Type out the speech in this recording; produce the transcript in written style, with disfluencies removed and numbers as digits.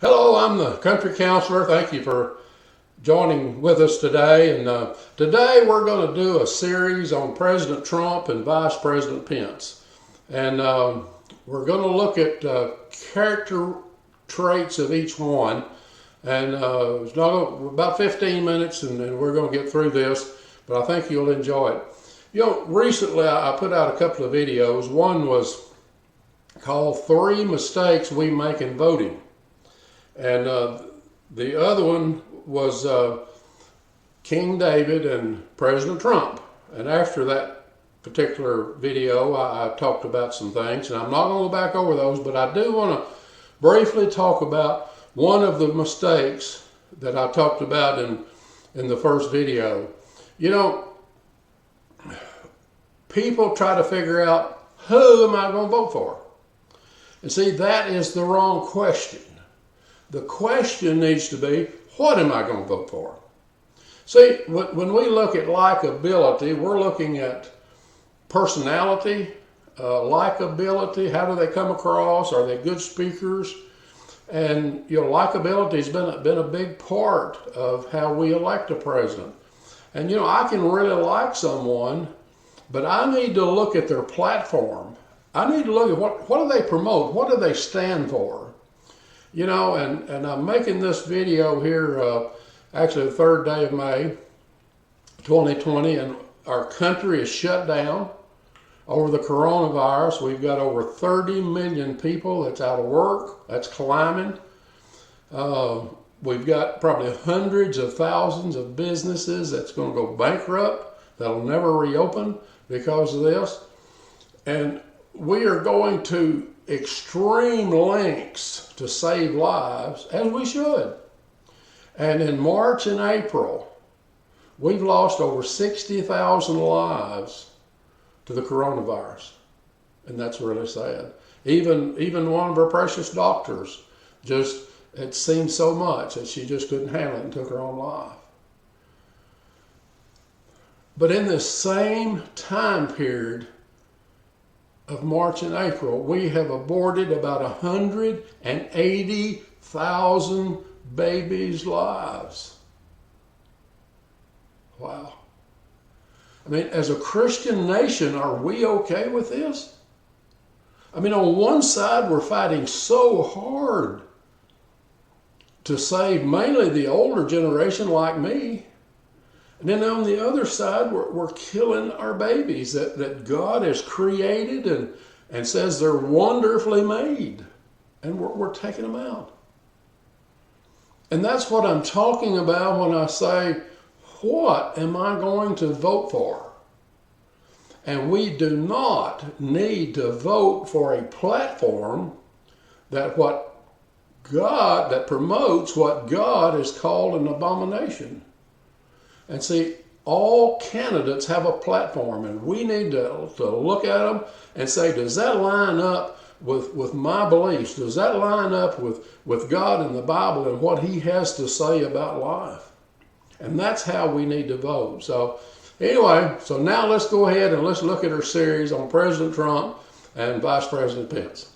Hello, I'm the country counselor. Thank you for joining with us today. And today we're going to do a series on President Trump and Vice President Pence. And we're going to look at character traits of each one. And it's not about 15 minutes, and we're going to get through this, but I think you'll enjoy it. You know, recently I put out a couple of videos. One was called 3 Mistakes We Make in Voting. And the other one was King David and President Trump. And after that particular video, I talked about some things, and I'm not going to go back over those, but I do want to briefly talk about one of the mistakes that I talked about in the first video. You know, people try to figure out, who am I going to vote for? And see, that is the wrong question. The question needs to be, what am I going to vote for? See, when we look at likability, we're looking at personality, likability, how do they come across, are they good speakers? And you know, likability has been a big part of how we elect a president. And you know, I can really like someone, but I need to look at their platform. I need to look at what do they promote, what do they stand for? You know, and I'm making this video here, actually the 3rd day of May, 2020, and our country is shut down over the coronavirus. We've got over 30 million people that's out of work, that's climbing. We've got probably hundreds of thousands of businesses that's going to go bankrupt, that'll never reopen because of this. And we are going to extreme lengths to save lives, as we should. And in March and April, we've lost over 60,000 lives to the coronavirus. And that's really sad. Even one of our precious doctors just had seen so much that she just couldn't handle it and took her own life. But in this same time period of March and April, we have aborted about 180,000 babies' lives. Wow. I mean, as a Christian nation, are we okay with this? I mean, on one side, we're fighting so hard to save mainly the older generation like me. And then on the other side, we're killing our babies that God has created and says they're wonderfully made. And we're taking them out. And that's what I'm talking about when I say, what am I going to vote for? And we do not need to vote for a platform that promotes what God has called an abomination. And see, all candidates have a platform, and we need to look at them and say, does that line up with my beliefs? Does that line up with God and the Bible and what He has to say about life? And that's how we need to vote. So anyway, so now let's go ahead and let's look at our series on President Trump and Vice President Pence.